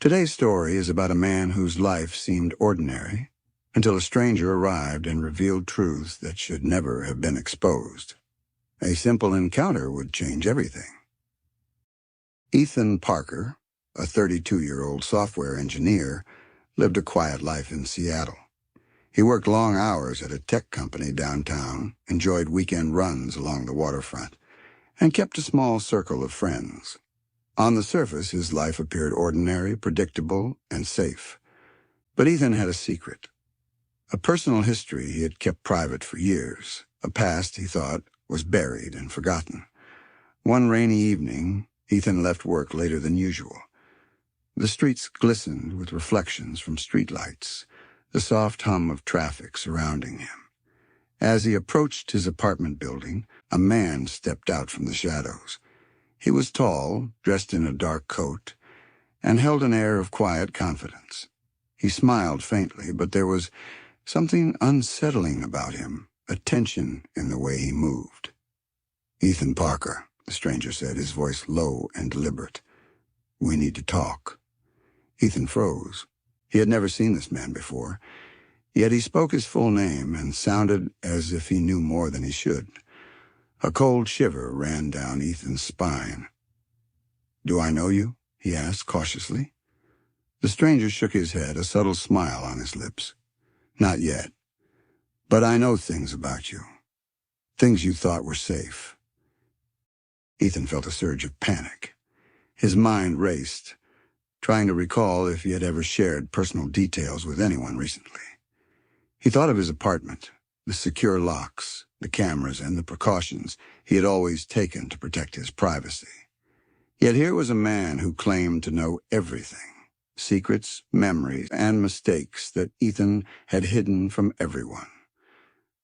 Today's story is about a man whose life seemed ordinary until a stranger arrived and revealed truths that should never have been exposed. A simple encounter would change everything. Ethan Parker, a 32-year-old software engineer, lived a quiet life in Seattle. He worked long hours at a tech company downtown, enjoyed weekend runs along the waterfront, and kept a small circle of friends. On the surface, his life appeared ordinary, predictable, and safe. But Ethan had a secret. A personal history he had kept private for years. A past, he thought, was buried and forgotten. One rainy evening, Ethan left work later than usual. The streets glistened with reflections from streetlights, the soft hum of traffic surrounding him. As he approached his apartment building, a man stepped out from the shadows. He was tall, dressed in a dark coat, and held an air of quiet confidence. He smiled faintly, but there was something unsettling about him, a tension in the way he moved. "Ethan Parker," the stranger said, his voice low and deliberate. "We need to talk." Ethan froze. He had never seen this man before, yet he spoke his full name and sounded as if he knew more than he should. A cold shiver ran down Ethan's spine. "Do I know you?" he asked cautiously. The stranger shook his head, a subtle smile on his lips. "Not yet. But I know things about you. Things you thought were safe." Ethan felt a surge of panic. His mind raced, trying to recall if he had ever shared personal details with anyone recently. He thought of his apartment, the secure locks, the cameras, and the precautions he had always taken to protect his privacy. Yet here was a man who claimed to know everything, secrets, memories, and mistakes that Ethan had hidden from everyone.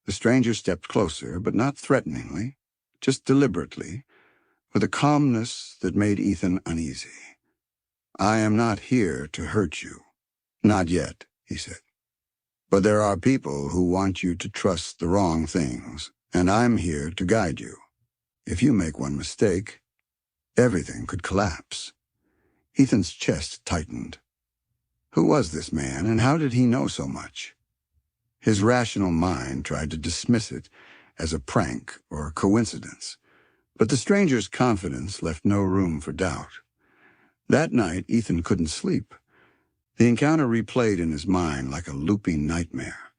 The stranger stepped closer, but not threateningly, just deliberately, with a calmness that made Ethan uneasy. "I am not here to hurt you." "Not yet," he said. "But there are people who want you to trust the wrong things, and I'm here to guide you. If you make one mistake, everything could collapse." Ethan's chest tightened. Who was this man, and how did he know so much? His rational mind tried to dismiss it as a prank or coincidence, but the stranger's confidence left no room for doubt. That night, Ethan couldn't sleep. The encounter replayed in his mind like a looping nightmare.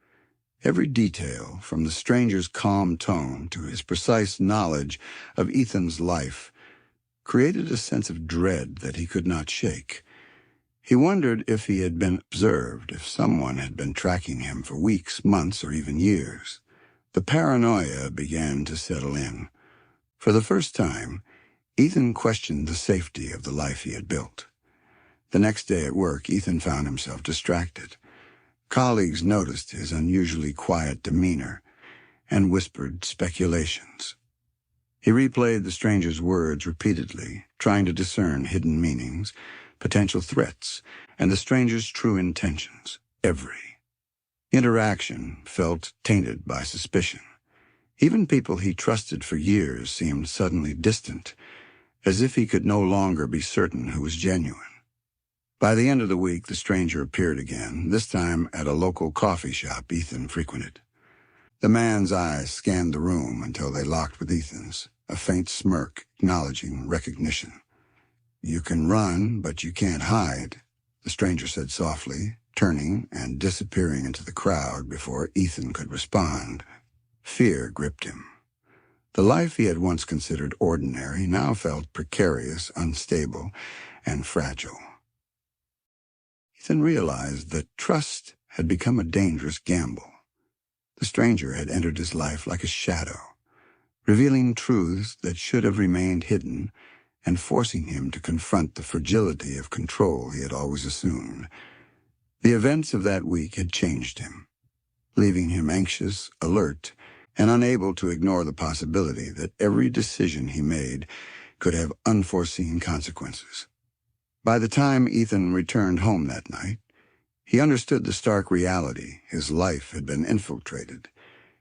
Every detail, from the stranger's calm tone to his precise knowledge of Ethan's life, created a sense of dread that he could not shake. He wondered if he had been observed, if someone had been tracking him for weeks, months, or even years. The paranoia began to settle in. For the first time, Ethan questioned the safety of the life he had built. The next day at work, Ethan found himself distracted. Colleagues noticed his unusually quiet demeanor and whispered speculations. He replayed the stranger's words repeatedly, trying to discern hidden meanings, potential threats, and the stranger's true intentions. Every interaction felt tainted by suspicion. Even people he trusted for years seemed suddenly distant, as if he could no longer be certain who was genuine. By the end of the week, the stranger appeared again, this time at a local coffee shop Ethan frequented. The man's eyes scanned the room until they locked with Ethan's, a faint smirk acknowledging recognition. "You can run, but you can't hide," the stranger said softly, turning and disappearing into the crowd before Ethan could respond. Fear gripped him. The life he had once considered ordinary now felt precarious, unstable, and fragile. Ethan realized that trust had become a dangerous gamble. The stranger had entered his life like a shadow, revealing truths that should have remained hidden and forcing him to confront the fragility of control he had always assumed. The events of that week had changed him, leaving him anxious, alert, and unable to ignore the possibility that every decision he made could have unforeseen consequences. By the time Ethan returned home that night, he understood the stark reality. His life had been infiltrated,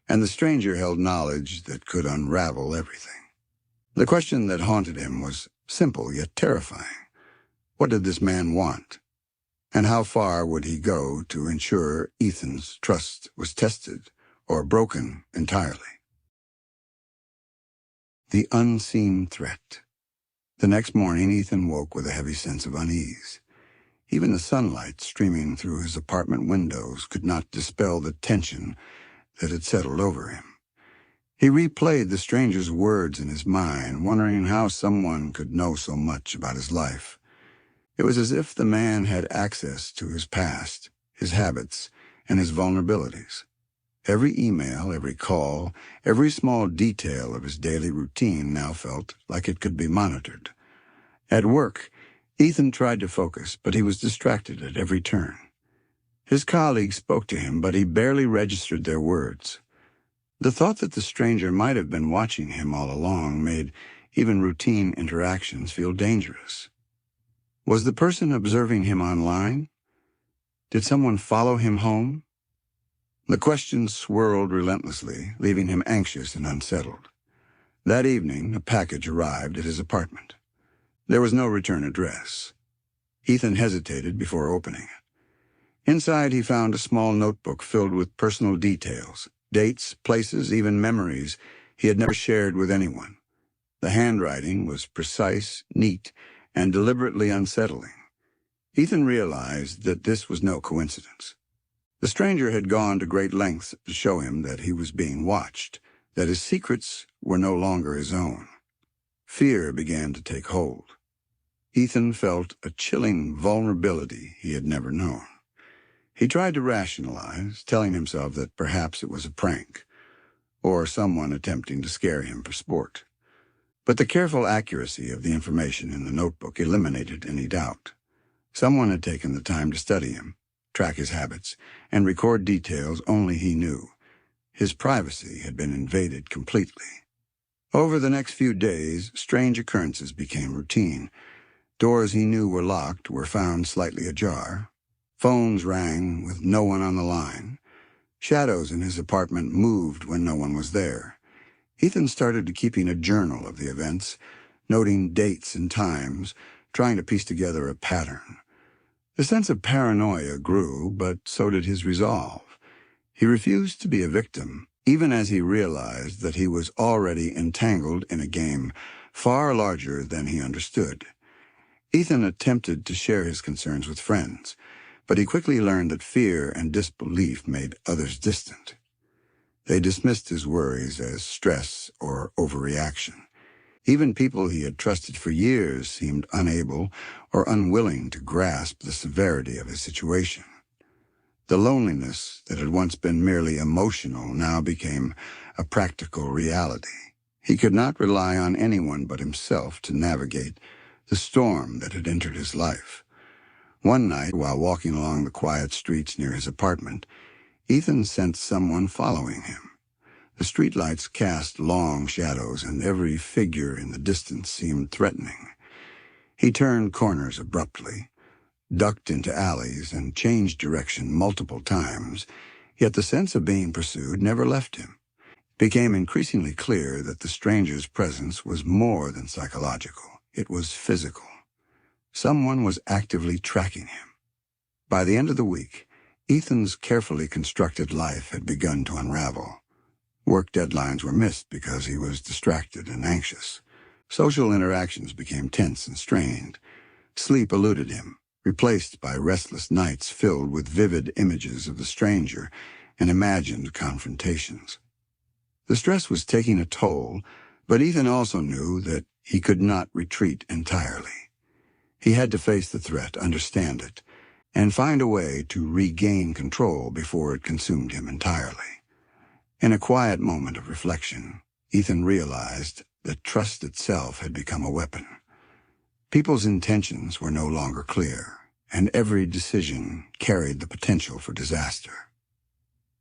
and the stranger held knowledge that could unravel everything. The question that haunted him was simple yet terrifying. What did this man want? And how far would he go to ensure Ethan's trust was tested or broken entirely? The unseen threat. The next morning, Ethan woke with a heavy sense of unease. Even the sunlight streaming through his apartment windows could not dispel the tension that had settled over him. He replayed the stranger's words in his mind, wondering how someone could know so much about his life. It was as if the man had access to his past, his habits, and his vulnerabilities. Every email, every call, every small detail of his daily routine now felt like it could be monitored. At work, Ethan tried to focus, but he was distracted at every turn. His colleagues spoke to him, but he barely registered their words. The thought that the stranger might have been watching him all along made even routine interactions feel dangerous. Was the person observing him online? Did someone follow him home? The questions swirled relentlessly, leaving him anxious and unsettled. That evening, a package arrived at his apartment. There was no return address. Ethan hesitated before opening it. Inside, he found a small notebook filled with personal details, dates, places, even memories he had never shared with anyone. The handwriting was precise, neat, and deliberately unsettling. Ethan realized that this was no coincidence. The stranger had gone to great lengths to show him that he was being watched, that his secrets were no longer his own. Fear began to take hold. Ethan felt a chilling vulnerability he had never known. He tried to rationalize, telling himself that perhaps it was a prank, or someone attempting to scare him for sport. But the careful accuracy of the information in the notebook eliminated any doubt. Someone had taken the time to study him, track his habits, and record details only he knew. His privacy had been invaded completely. Over the next few days, strange occurrences became routine. Doors he knew were locked were found slightly ajar. Phones rang with no one on the line. Shadows in his apartment moved when no one was there. Ethan started keeping a journal of the events, noting dates and times, trying to piece together a pattern. The sense of paranoia grew, but so did his resolve. He refused to be a victim, even as he realized that he was already entangled in a game far larger than he understood. Ethan attempted to share his concerns with friends, but he quickly learned that fear and disbelief made others distant. They dismissed his worries as stress or overreaction. Even people he had trusted for years seemed unable or unwilling to grasp the severity of his situation. The loneliness that had once been merely emotional now became a practical reality. He could not rely on anyone but himself to navigate the storm that had entered his life. One night, while walking along the quiet streets near his apartment, Ethan sensed someone following him. The streetlights cast long shadows, and every figure in the distance seemed threatening. He turned corners abruptly, ducked into alleys, and changed direction multiple times, yet the sense of being pursued never left him. It became increasingly clear that the stranger's presence was more than psychological. It was physical. Someone was actively tracking him. By the end of the week, Ethan's carefully constructed life had begun to unravel. Work deadlines were missed because he was distracted and anxious. Social interactions became tense and strained. Sleep eluded him, replaced by restless nights filled with vivid images of the stranger and imagined confrontations. The stress was taking a toll, but Ethan also knew that he could not retreat entirely. He had to face the threat, understand it, and find a way to regain control before it consumed him entirely. In a quiet moment of reflection, Ethan realized that trust itself had become a weapon. People's intentions were no longer clear, and every decision carried the potential for disaster.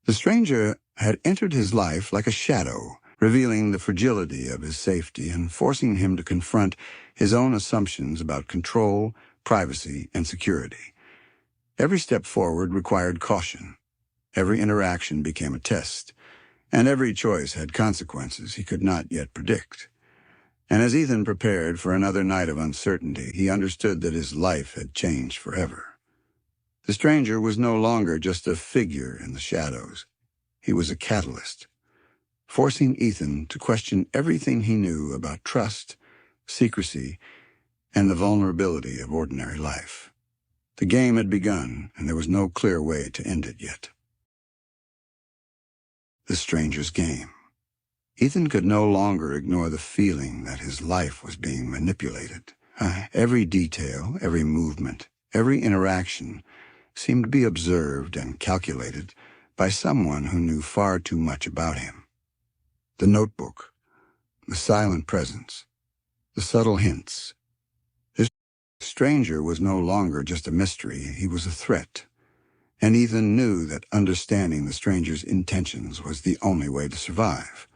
The stranger had entered his life like a shadow, revealing the fragility of his safety and forcing him to confront his own assumptions about control, privacy, and security. Every step forward required caution. Every interaction became a test, and every choice had consequences he could not yet predict. And as Ethan prepared for another night of uncertainty, he understood that his life had changed forever. The stranger was no longer just a figure in the shadows. He was a catalyst, forcing Ethan to question everything he knew about trust, secrecy, and the vulnerability of ordinary life. The game had begun, and there was no clear way to end it yet. The stranger's game. Ethan could no longer ignore the feeling that his life was being manipulated. Every detail, every movement, every interaction seemed to be observed and calculated by someone who knew far too much about him. The notebook, the silent presence, the subtle hints. This stranger was no longer just a mystery, he was a threat. And Ethan knew that understanding the stranger's intentions was the only way to survive.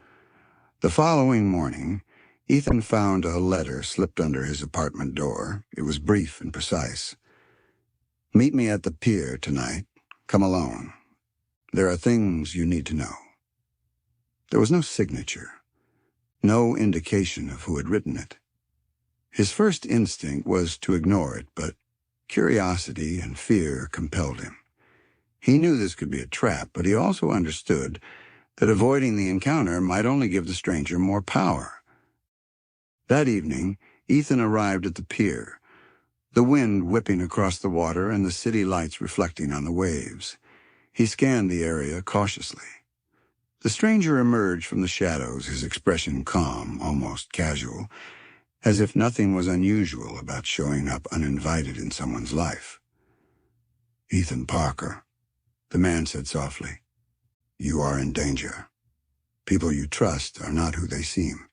The following morning, Ethan found a letter slipped under his apartment door. It was brief and precise. "Meet me at the pier tonight. Come alone. There are things you need to know." There was no signature, no indication of who had written it. His first instinct was to ignore it, but curiosity and fear compelled him. He knew this could be a trap, but he also understood that avoiding the encounter might only give the stranger more power. That evening, Ethan arrived at the pier, the wind whipping across the water and the city lights reflecting on the waves. He scanned the area cautiously. The stranger emerged from the shadows, his expression calm, almost casual, as if nothing was unusual about showing up uninvited in someone's life. "Ethan Parker," the man said softly. "You are in danger. People you trust are not who they seem."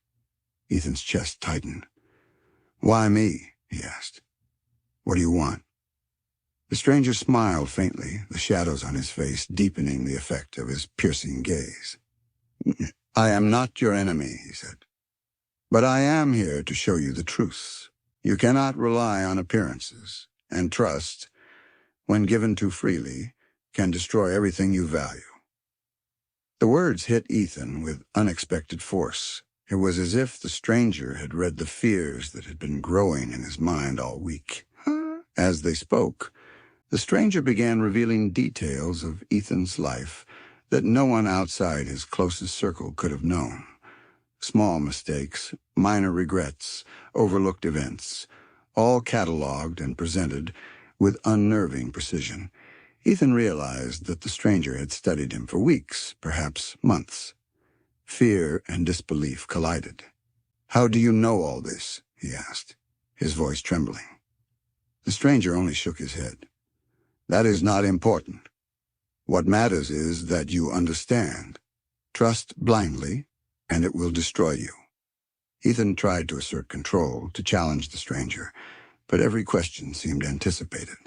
Ethan's chest tightened. "Why me?" he asked. "What do you want?" The stranger smiled faintly, the shadows on his face deepening the effect of his piercing gaze. "I am not your enemy," he said. "But I am here to show you the truth. You cannot rely on appearances, and trust, when given too freely, can destroy everything you value." The words hit Ethan with unexpected force. It was as if the stranger had read the fears that had been growing in his mind all week. As they spoke, the stranger began revealing details of Ethan's life that no one outside his closest circle could have known. Small mistakes, minor regrets, overlooked events, all catalogued and presented with unnerving precision. Ethan realized that the stranger had studied him for weeks, perhaps months. Fear and disbelief collided. "How do you know all this?" he asked, his voice trembling. The stranger only shook his head. "That is not important. What matters is that you understand. Trust blindly, and it will destroy you." Ethan tried to assert control, to challenge the stranger, but every question seemed anticipated.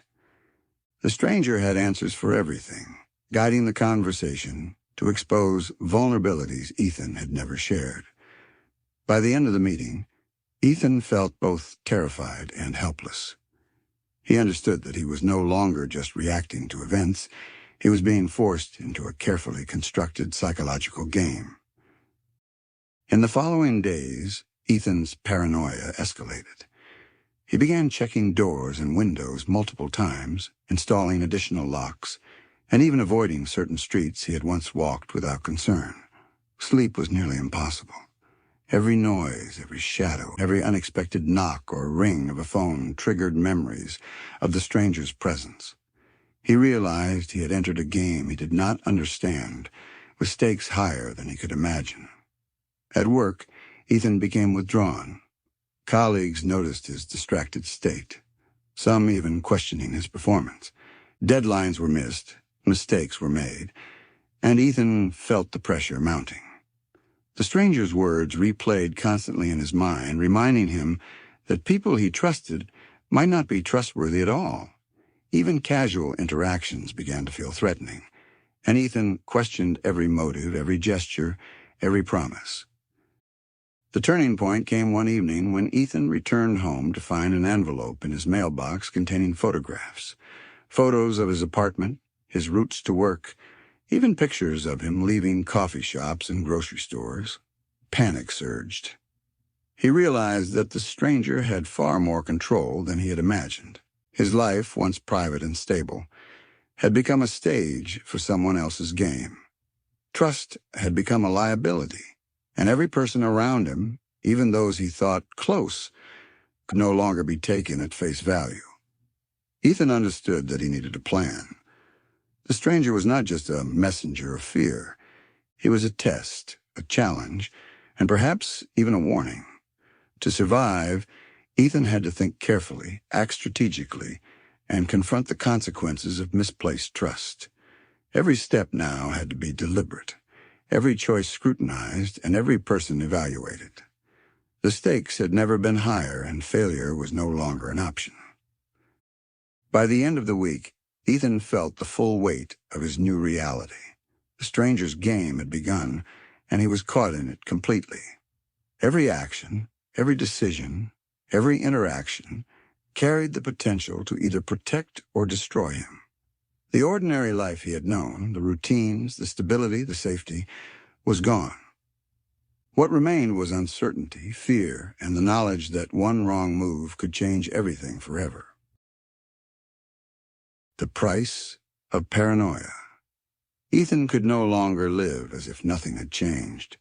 The stranger had answers for everything, guiding the conversation to expose vulnerabilities Ethan had never shared. By the end of the meeting, Ethan felt both terrified and helpless. He understood that he was no longer just reacting to events. He was being forced into a carefully constructed psychological game. In the following days, Ethan's paranoia escalated. He began checking doors and windows multiple times, installing additional locks, and even avoiding certain streets he had once walked without concern. Sleep was nearly impossible. Every noise, every shadow, every unexpected knock or ring of a phone triggered memories of the stranger's presence. He realized he had entered a game he did not understand, with stakes higher than he could imagine. At work, Ethan became withdrawn. Colleagues noticed his distracted state, some even questioning his performance. Deadlines were missed, mistakes were made, and Ethan felt the pressure mounting. The stranger's words replayed constantly in his mind, reminding him that people he trusted might not be trustworthy at all. Even casual interactions began to feel threatening, and Ethan questioned every motive, every gesture, every promise. The turning point came one evening when Ethan returned home to find an envelope in his mailbox containing photographs. Photos of his apartment, his routes to work, even pictures of him leaving coffee shops and grocery stores. Panic surged. He realized that the stranger had far more control than he had imagined. His life, once private and stable, had become a stage for someone else's game. Trust had become a liability, and every person around him, even those he thought close, could no longer be taken at face value. Ethan understood that he needed a plan. The stranger was not just a messenger of fear. He was a test, a challenge, and perhaps even a warning. To survive, Ethan had to think carefully, act strategically, and confront the consequences of misplaced trust. Every step now had to be deliberate, every choice scrutinized, and every person evaluated. The stakes had never been higher, and failure was no longer an option. By the end of the week, Ethan felt the full weight of his new reality. The stranger's game had begun, and he was caught in it completely. Every action, every decision, every interaction carried the potential to either protect or destroy him. The ordinary life he had known, the routines, the stability, the safety, was gone. What remained was uncertainty, fear, and the knowledge that one wrong move could change everything forever. The price of paranoia. Ethan could no longer live as if nothing had changed.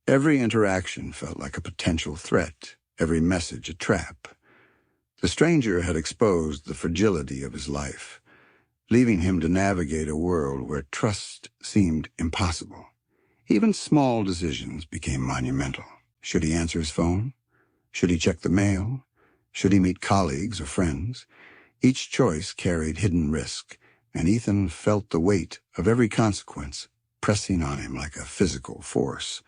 Every interaction felt like a potential threat, every message a trap. The stranger had exposed the fragility of his life, leaving him to navigate a world where trust seemed impossible. Even small decisions became monumental. Should he answer his phone? Should he check the mail? Should he meet colleagues or friends? Each choice carried hidden risk, and Ethan felt the weight of every consequence pressing on him like a physical force.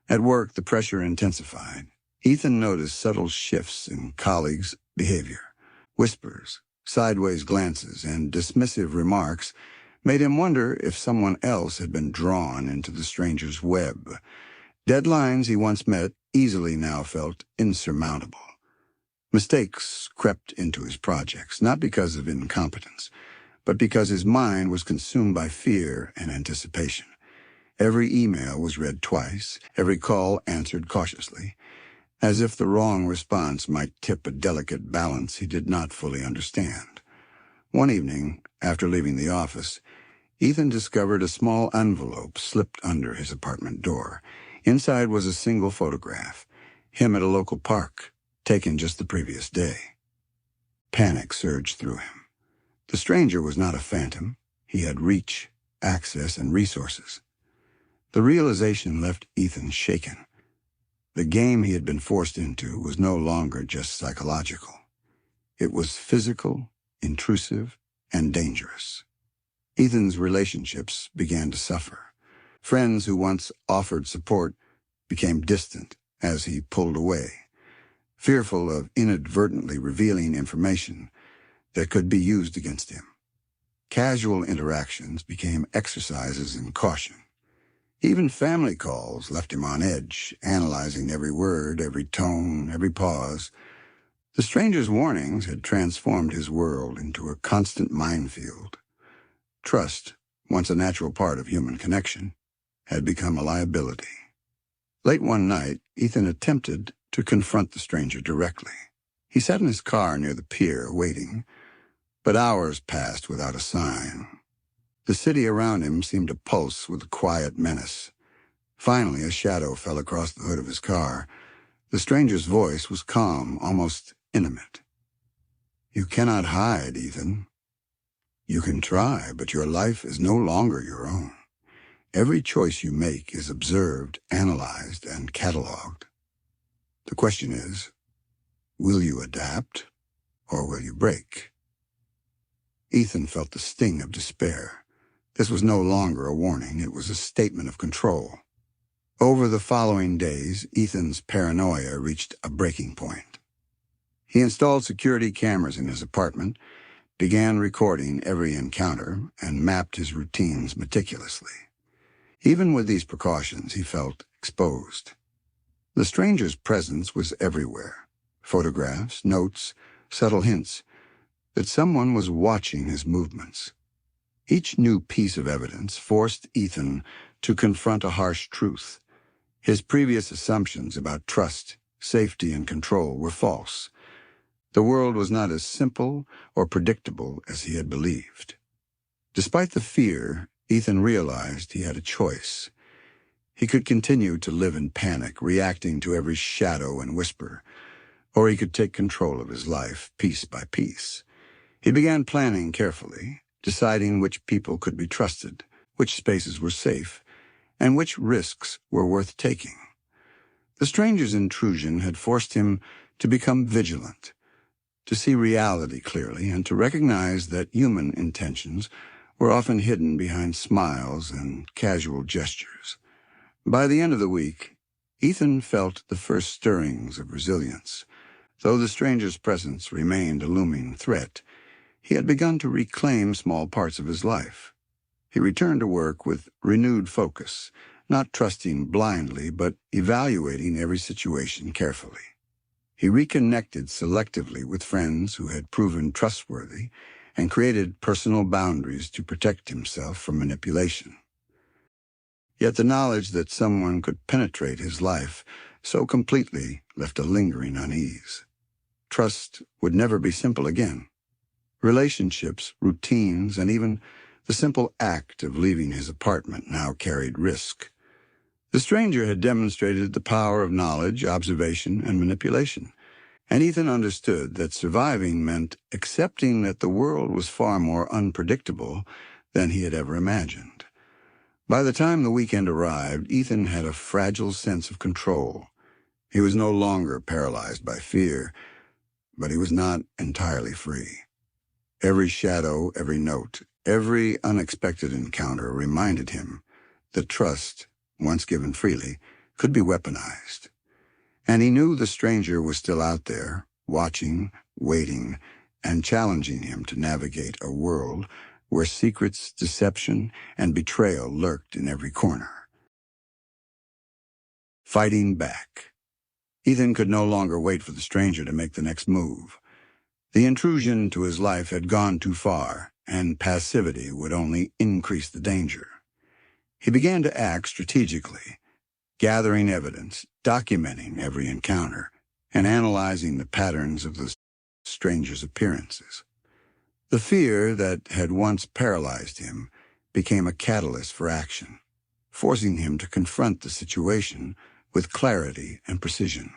At work, the pressure intensified. Ethan noticed subtle shifts in colleagues' behavior. Whispers, sideways glances, and dismissive remarks made him wonder if someone else had been drawn into the stranger's web. Deadlines he once met easily now felt insurmountable. Mistakes crept into his projects, not because of incompetence, but because his mind was consumed by fear and anticipation. Every email was read twice, every call answered cautiously, as if the wrong response might tip a delicate balance he did not fully understand. One evening, after leaving the office, Ethan discovered a small envelope slipped under his apartment door. Inside was a single photograph, him at a local park, taken just the previous day. Panic surged through him. The stranger was not a phantom. He had reach, access, and resources. The realization left Ethan shaken. The game he had been forced into was no longer just psychological. It was physical, intrusive, and dangerous. Ethan's relationships began to suffer. Friends who once offered support became distant as he pulled away, fearful of inadvertently revealing information that could be used against him. Casual interactions became exercises in caution. Even family calls left him on edge, analyzing every word, every tone, every pause. The stranger's warnings had transformed his world into a constant minefield. Trust, once a natural part of human connection, had become a liability. Late one night, Ethan attempted to confront the stranger directly. He sat in his car near the pier, waiting, but hours passed without a sign. The city around him seemed to pulse with a quiet menace. Finally, a shadow fell across the hood of his car. The stranger's voice was calm, almost intimate. "You cannot hide, Ethan. You can try, but your life is no longer your own. Every choice you make is observed, analyzed, and cataloged. The question is, will you adapt, or will you break?" Ethan felt the sting of despair. This was no longer a warning, it was a statement of control. Over the following days, Ethan's paranoia reached a breaking point. He installed security cameras in his apartment, began recording every encounter, and mapped his routines meticulously. Even with these precautions, he felt exposed. The stranger's presence was everywhere. Photographs, notes, subtle hints that someone was watching his movements. Each new piece of evidence forced Ethan to confront a harsh truth. His previous assumptions about trust, safety, and control were false. The world was not as simple or predictable as he had believed. Despite the fear, Ethan realized he had a choice. He could continue to live in panic, reacting to every shadow and whisper, or he could take control of his life piece by piece. He began planning carefully, deciding which people could be trusted, which spaces were safe, and which risks were worth taking. The stranger's intrusion had forced him to become vigilant, to see reality clearly, and to recognize that human intentions were often hidden behind smiles and casual gestures. By the end of the week, Ethan felt the first stirrings of resilience. Though the stranger's presence remained a looming threat, he had begun to reclaim small parts of his life. He returned to work with renewed focus, not trusting blindly, but evaluating every situation carefully. He reconnected selectively with friends who had proven trustworthy and created personal boundaries to protect himself from manipulation. Yet the knowledge that someone could penetrate his life so completely left a lingering unease. Trust would never be simple again. Relationships, routines, and even the simple act of leaving his apartment now carried risk. The stranger had demonstrated the power of knowledge, observation, and manipulation, and Ethan understood that surviving meant accepting that the world was far more unpredictable than he had ever imagined. By the time the weekend arrived, Ethan had a fragile sense of control. He was no longer paralyzed by fear, but he was not entirely free. Every shadow, every note, every unexpected encounter reminded him that trust, once given freely, could be weaponized. And he knew the stranger was still out there, watching, waiting, and challenging him to navigate a world where secrets, deception, and betrayal lurked in every corner. Fighting back. Ethan could no longer wait for the stranger to make the next move. The intrusion into his life had gone too far, and passivity would only increase the danger. He began to act strategically, gathering evidence, documenting every encounter, and analyzing the patterns of the stranger's appearances. The fear that had once paralyzed him became a catalyst for action, forcing him to confront the situation with clarity and precision.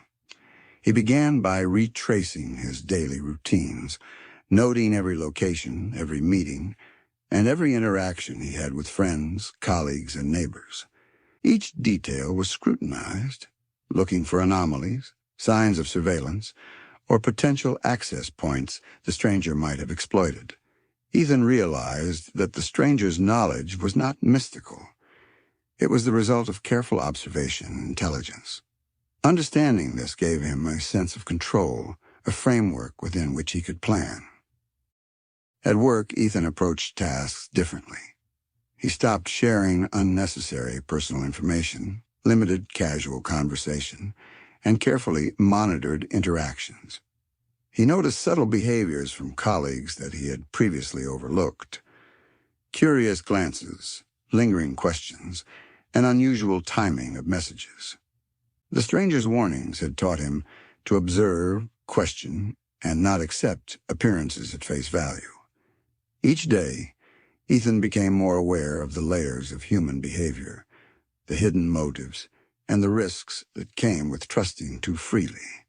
He began by retracing his daily routines, noting every location, every meeting, and every interaction he had with friends, colleagues, and neighbors. Each detail was scrutinized, looking for anomalies, signs of surveillance, or potential access points the stranger might have exploited. Ethan realized that the stranger's knowledge was not mystical. It was the result of careful observation and intelligence. Understanding this gave him a sense of control, a framework within which he could plan. At work, Ethan approached tasks differently. He stopped sharing unnecessary personal information, limited casual conversation, and carefully monitored interactions. He noticed subtle behaviors from colleagues that he had previously overlooked. Curious glances, lingering questions, and unusual timing of messages. The stranger's warnings had taught him to observe, question, and not accept appearances at face value. Each day, Ethan became more aware of the layers of human behavior, the hidden motives, and the risks that came with trusting too freely.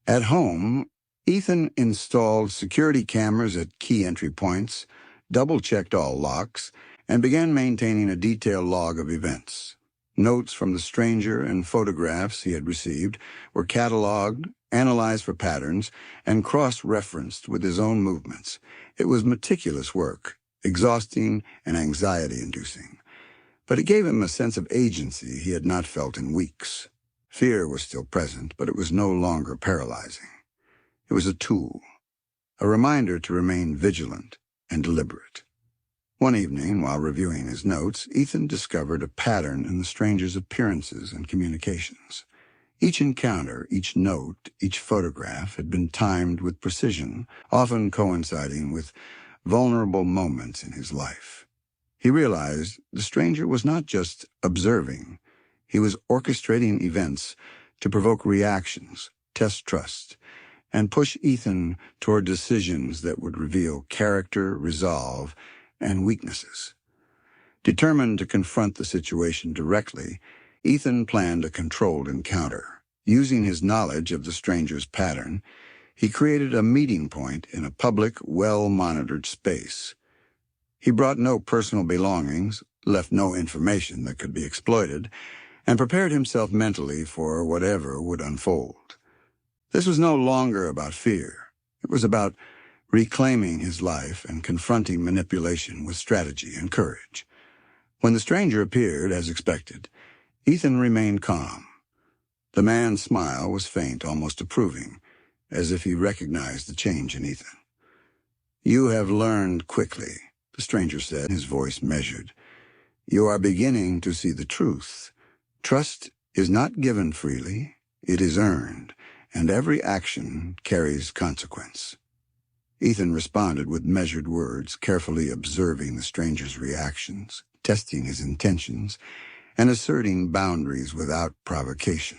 At home, Ethan installed security cameras at key entry points, double-checked all locks, and began maintaining a detailed log of events. Notes from the stranger and photographs he had received were cataloged, analyzed for patterns, and cross-referenced with his own movements. It was meticulous work, exhausting and anxiety-inducing, but it gave him a sense of agency he had not felt in weeks. Fear was still present, but it was no longer paralyzing. It was a tool, a reminder to remain vigilant and deliberate. One evening, while reviewing his notes, Ethan discovered a pattern in the stranger's appearances and communications. Each encounter, each note, each photograph had been timed with precision, often coinciding with vulnerable moments in his life. He realized the stranger was not just observing. He was orchestrating events to provoke reactions, test trust, and push Ethan toward decisions that would reveal character, resolve, and weaknesses. Determined to confront the situation directly, Ethan planned a controlled encounter. Using his knowledge of the stranger's pattern, he created a meeting point in a public, well-monitored space. He brought no personal belongings, left no information that could be exploited, and prepared himself mentally for whatever would unfold. This was no longer about fear. It was about reclaiming his life and confronting manipulation with strategy and courage. When the stranger appeared, as expected, Ethan remained calm. The man's smile was faint, almost approving, as if he recognized the change in Ethan. "You have learned quickly," the stranger said, his voice measured. "You are beginning to see the truth. Trust is not given freely, it is earned, and every action carries consequence." Ethan responded with measured words, carefully observing the stranger's reactions, testing his intentions, and asserting boundaries without provocation.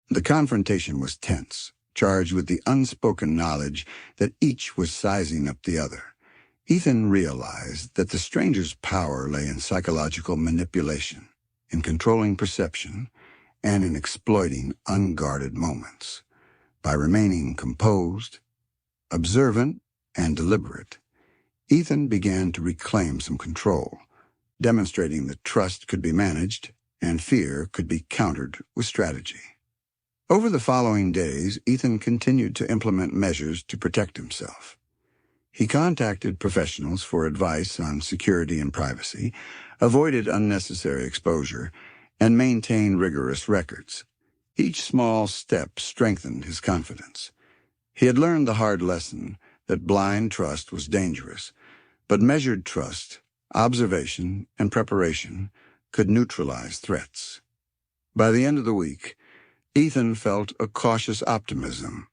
The confrontation was tense, charged with the unspoken knowledge that each was sizing up the other. Ethan realized that the stranger's power lay in psychological manipulation, in controlling perception, and in exploiting unguarded moments. By remaining composed, observant, and deliberate, Ethan began to reclaim some control, demonstrating that trust could be managed and fear could be countered with strategy. Over the following days, Ethan continued to implement measures to protect himself. He contacted professionals for advice on security and privacy, avoided unnecessary exposure, and maintained rigorous records. Each small step strengthened his confidence. He had learned the hard lesson that blind trust was dangerous, but measured trust, observation, and preparation could neutralize threats. By the end of the week, Ethan felt a cautious optimism.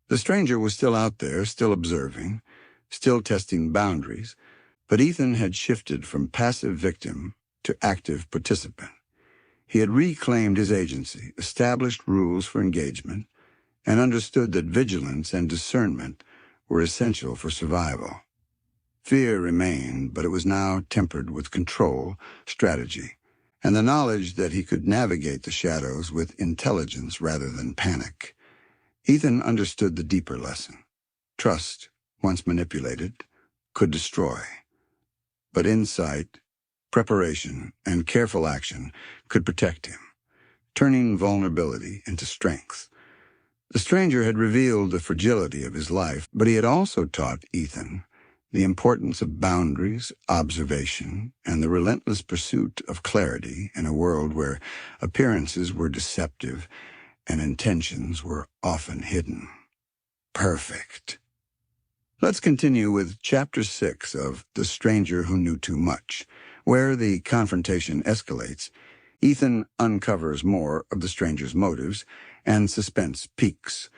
The stranger was still out there, still observing, still testing boundaries, but Ethan had shifted from passive victim to active participant. He had reclaimed his agency, established rules for engagement, and understood that vigilance and discernment were essential for survival. Fear remained, but it was now tempered with control, strategy, and the knowledge that he could navigate the shadows with intelligence rather than panic. Ethan understood the deeper lesson. Trust, once manipulated, could destroy. But insight, preparation, and careful action could protect him, turning vulnerability into strength. The stranger had revealed the fragility of his life, but he had also taught Ethan the importance of boundaries, observation, and the relentless pursuit of clarity in a world where appearances were deceptive and intentions were often hidden. Perfect. Let's continue with Chapter 6 of The Stranger Who Knew Too Much, where the confrontation escalates. Ethan uncovers more of the stranger's motives, and suspense peaks.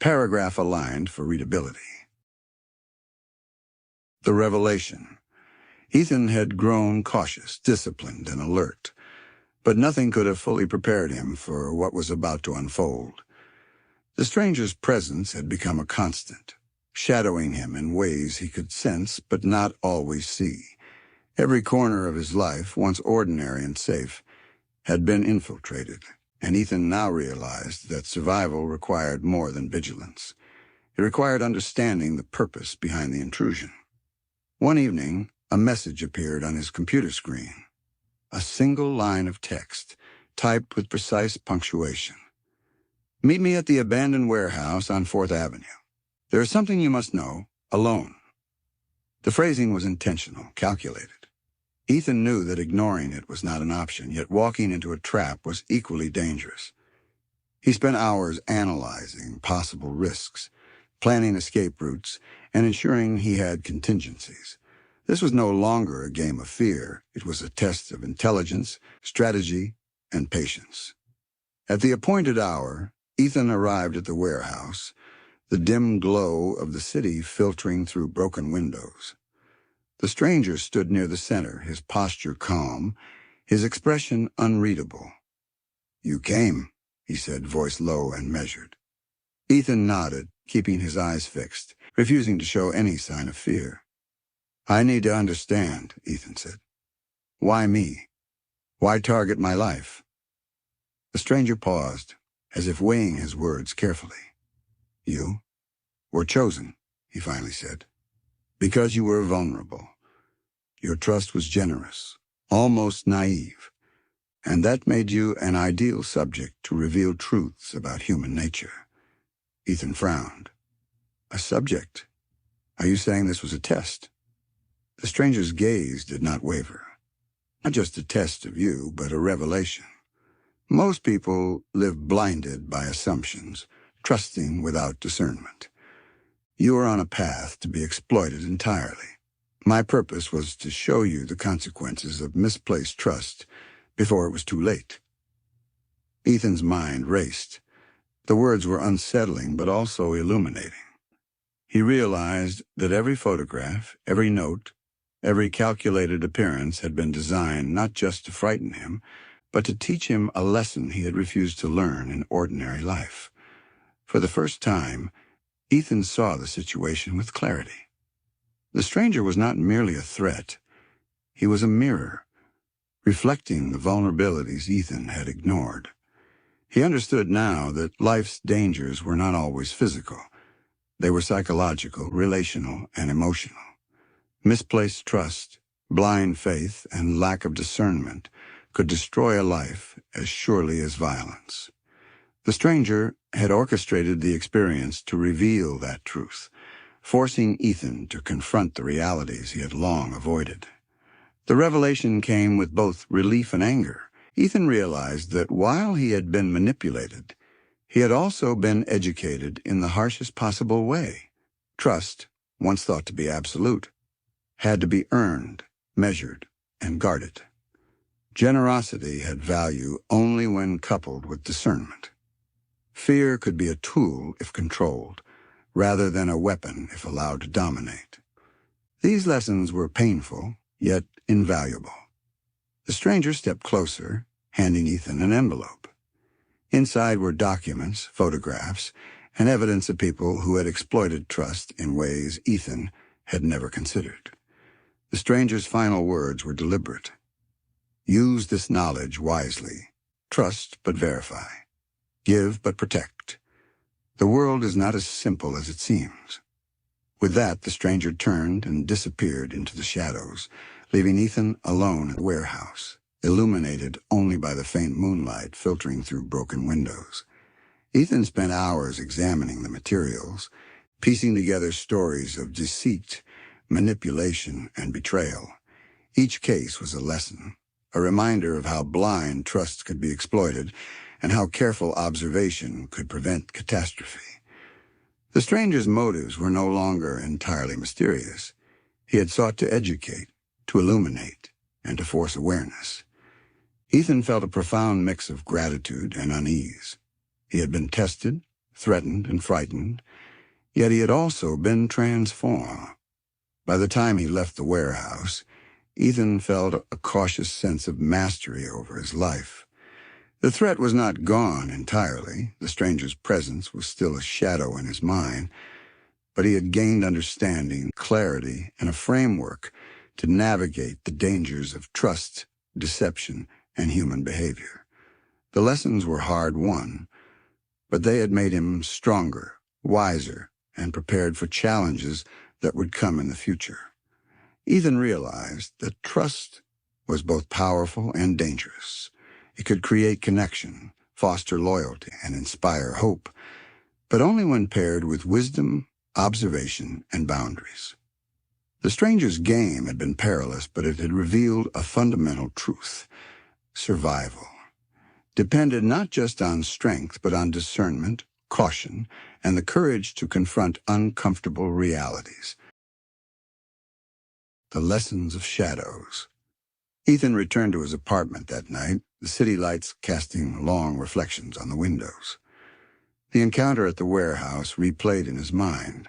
Paragraph aligned for readability. The revelation. Ethan had grown cautious, disciplined, and alert, but nothing could have fully prepared him for what was about to unfold. The stranger's presence had become a constant, shadowing him in ways he could sense but not always see. Every corner of his life, once ordinary and safe, had been infiltrated, and Ethan now realized that survival required more than vigilance. It required understanding the purpose behind the intrusion. One evening, a message appeared on his computer screen. A single line of text, typed with precise punctuation. "Meet me at the abandoned warehouse on 4th Avenue. There is something you must know, alone." The phrasing was intentional, calculated. Ethan knew that ignoring it was not an option, yet walking into a trap was equally dangerous. He spent hours analyzing possible risks, planning escape routes, and ensuring he had contingencies. This was no longer a game of fear. It was a test of intelligence, strategy, and patience. At the appointed hour, Ethan arrived at the warehouse, the dim glow of the city filtering through broken windows. The stranger stood near the center, his posture calm, his expression unreadable. "You came," he said, voice low and measured. Ethan nodded, keeping his eyes fixed, refusing to show any sign of fear. "I need to understand," Ethan said. "Why me? Why target my life?" The stranger paused, as if weighing his words carefully. "You were chosen," he finally said, "because you were vulnerable. Your trust was generous, almost naive, and that made you an ideal subject to reveal truths about human nature." Ethan frowned. "A subject? Are you saying this was a test?" The stranger's gaze did not waver. "Not just a test of you, but a revelation. Most people live blinded by assumptions, trusting without discernment. You are on a path to be exploited entirely. My purpose was to show you the consequences of misplaced trust before it was too late." Ethan's mind raced. The words were unsettling but also illuminating. He realized that every photograph, every note, every calculated appearance had been designed not just to frighten him, but to teach him a lesson he had refused to learn in ordinary life. For the first time, Ethan saw the situation with clarity. The stranger was not merely a threat. He was a mirror, reflecting the vulnerabilities Ethan had ignored. He understood now that life's dangers were not always physical. They were psychological, relational, and emotional. Misplaced trust, blind faith, and lack of discernment could destroy a life as surely as violence. The stranger had orchestrated the experience to reveal that truth, forcing Ethan to confront the realities he had long avoided. The revelation came with both relief and anger. Ethan realized that while he had been manipulated, he had also been educated in the harshest possible way. Trust, once thought to be absolute, had to be earned, measured, and guarded. Generosity had value only when coupled with discernment. Fear could be a tool if controlled, rather than a weapon if allowed to dominate. These lessons were painful, yet invaluable. The stranger stepped closer, handing Ethan an envelope. Inside were documents, photographs, and evidence of people who had exploited trust in ways Ethan had never considered. The stranger's final words were deliberate. "Use this knowledge wisely. Trust but verify. Give but protect. The world is not as simple as it seems." With that, the stranger turned and disappeared into the shadows, leaving Ethan alone in the warehouse, illuminated only by the faint moonlight filtering through broken windows. Ethan spent hours examining the materials, piecing together stories of deceit, manipulation, and betrayal. Each case was a lesson, a reminder of how blind trust could be exploited and how careful observation could prevent catastrophe. The stranger's motives were no longer entirely mysterious. He had sought to educate, to illuminate, and to force awareness. Ethan felt a profound mix of gratitude and unease. He had been tested, threatened, and frightened, yet he had also been transformed. By the time he left the warehouse, Ethan felt a cautious sense of mastery over his life. The threat was not gone entirely. The stranger's presence was still a shadow in his mind, but he had gained understanding, clarity, and a framework to navigate the dangers of trust, deception, and human behavior. The lessons were hard-won, but they had made him stronger, wiser, and prepared for challenges that would come in the future. Ethan realized that trust was both powerful and dangerous. It could create connection, foster loyalty, and inspire hope, but only when paired with wisdom, observation, and boundaries. The stranger's game had been perilous, but it had revealed a fundamental truth. Survival depended not just on strength, but on discernment, caution, and the courage to confront uncomfortable realities. The lessons of shadows. Ethan returned to his apartment that night, the city lights casting long reflections on the windows. The encounter at the warehouse replayed in his mind.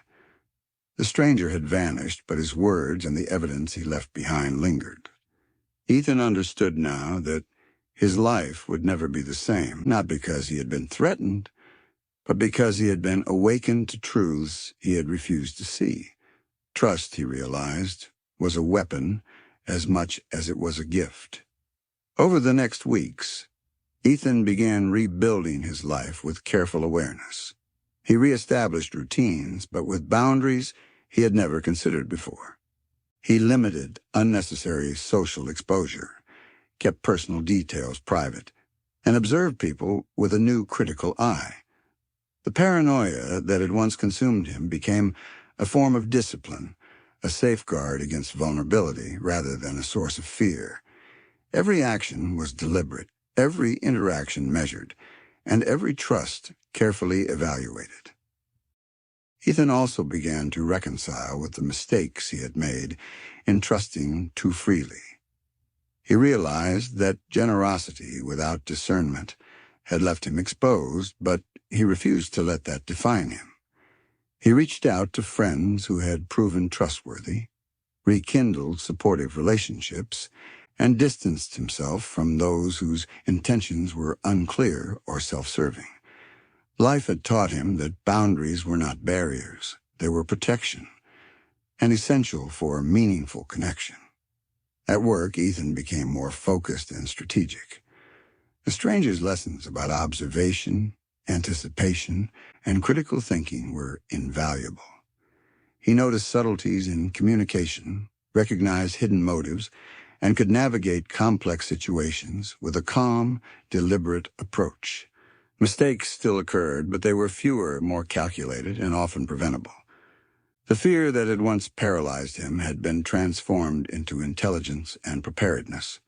The stranger had vanished, but his words and the evidence he left behind lingered. Ethan understood now that his life would never be the same, not because he had been threatened, but because he had been awakened to truths he had refused to see. Trust, he realized, was a weapon as much as it was a gift. Over the next weeks, Ethan began rebuilding his life with careful awareness. He reestablished routines, but with boundaries he had never considered before. He limited unnecessary social exposure, kept personal details private, and observed people with a new critical eye. The paranoia that had once consumed him became a form of discipline, a safeguard against vulnerability rather than a source of fear. Every action was deliberate, every interaction measured, and every trust carefully evaluated. Ethan also began to reconcile with the mistakes he had made in trusting too freely. He realized that generosity without discernment had left him exposed, but he refused to let that define him. He reached out to friends who had proven trustworthy, rekindled supportive relationships, and distanced himself from those whose intentions were unclear or self-serving. Life had taught him that boundaries were not barriers, they were protection, and essential for meaningful connection. At work, Ethan became more focused and strategic. The stranger's lessons about observation, anticipation, and critical thinking were invaluable. He noticed subtleties in communication, recognized hidden motives, and could navigate complex situations with a calm, deliberate approach. Mistakes still occurred, but they were fewer, more calculated, and often preventable. The fear that had once paralyzed him had been transformed into intelligence and preparedness.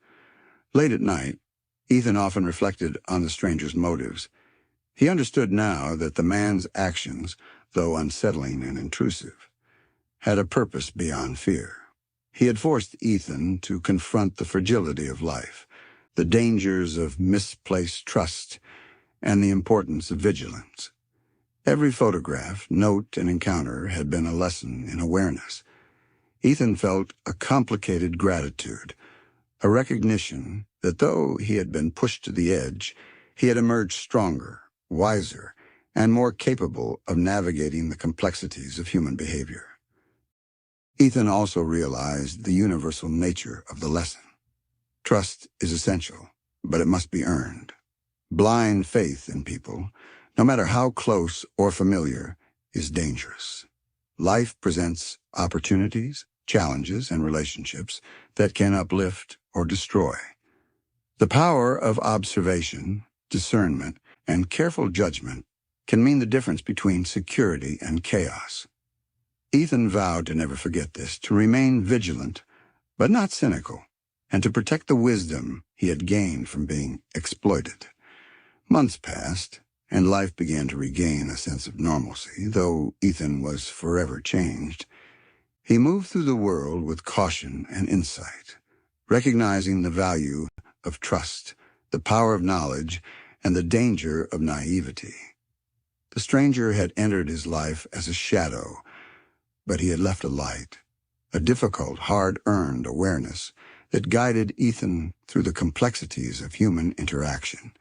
Late at night, Ethan often reflected on the stranger's motives. He understood now that the man's actions, though unsettling and intrusive, had a purpose beyond fear. He had forced Ethan to confront the fragility of life, the dangers of misplaced trust, and the importance of vigilance. Every photograph, note, and encounter had been a lesson in awareness. Ethan felt a complicated gratitude, a recognition that though he had been pushed to the edge, he had emerged stronger, wiser, and more capable of navigating the complexities of human behavior. Ethan also realized the universal nature of the lesson. Trust is essential, but it must be earned. Blind faith in people, no matter how close or familiar, is dangerous. Life presents opportunities, challenges, and relationships that can uplift or destroy. The power of observation, discernment, and careful judgment can mean the difference between security and chaos. Ethan vowed to never forget this, to remain vigilant, but not cynical, and to protect the wisdom he had gained from being exploited. Months passed, and life began to regain a sense of normalcy, though Ethan was forever changed. He moved through the world with caution and insight, recognizing the value of trust, the power of knowledge, and the danger of naivety. The stranger had entered his life as a shadow, but he had left a light, a difficult, hard-earned awareness that guided Ethan through the complexities of human interaction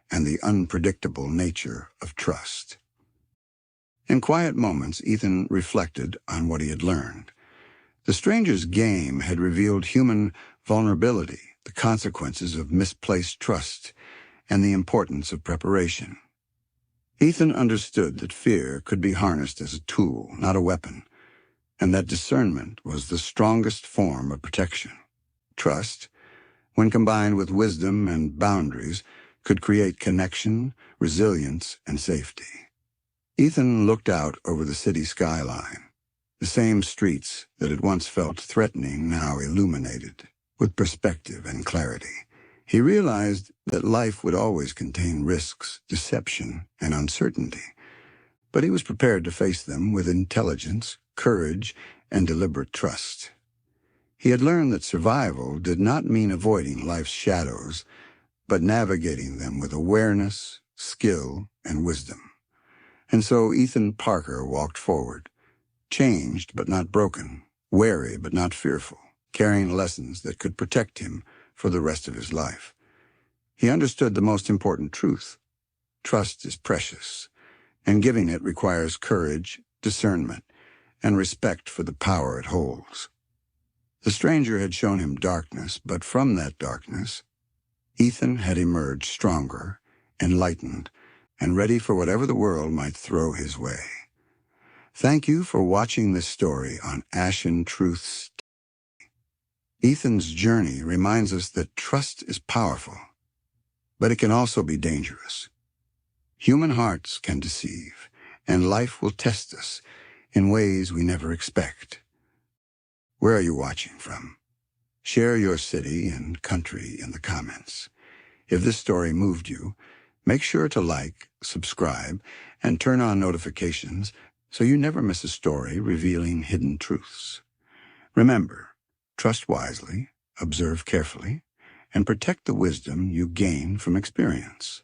and the unpredictable nature of trust. In quiet moments, Ethan reflected on what he had learned. The stranger's game had revealed human vulnerability, the consequences of misplaced trust, and the importance of preparation. Ethan understood that fear could be harnessed as a tool, not a weapon, and that discernment was the strongest form of protection. Trust, when combined with wisdom and boundaries, could create connection, resilience, and safety. Ethan looked out over the city skyline. The same streets that had once felt threatening now illuminated, with perspective and clarity. He realized that life would always contain risks, deception, and uncertainty, but he was prepared to face them with intelligence, courage, and deliberate trust. He had learned that survival did not mean avoiding life's shadows, but navigating them with awareness, skill, and wisdom. And so Ethan Parker walked forward, changed but not broken, wary but not fearful, carrying lessons that could protect him for the rest of his life. He understood the most important truth. Trust is precious, and giving it requires courage, discernment, and respect for the power it holds. The stranger had shown him darkness, but from that darkness, Ethan had emerged stronger, enlightened, and ready for whatever the world might throw his way. Thank you for watching this story on Ashen Truths. Ethan's journey reminds us that trust is powerful, but it can also be dangerous. Human hearts can deceive, and life will test us in ways we never expect. Where are you watching from? Share your city and country in the comments. If this story moved you, make sure to like, subscribe, and turn on notifications so you never miss a story revealing hidden truths. Remember, trust wisely, observe carefully, and protect the wisdom you gain from experience.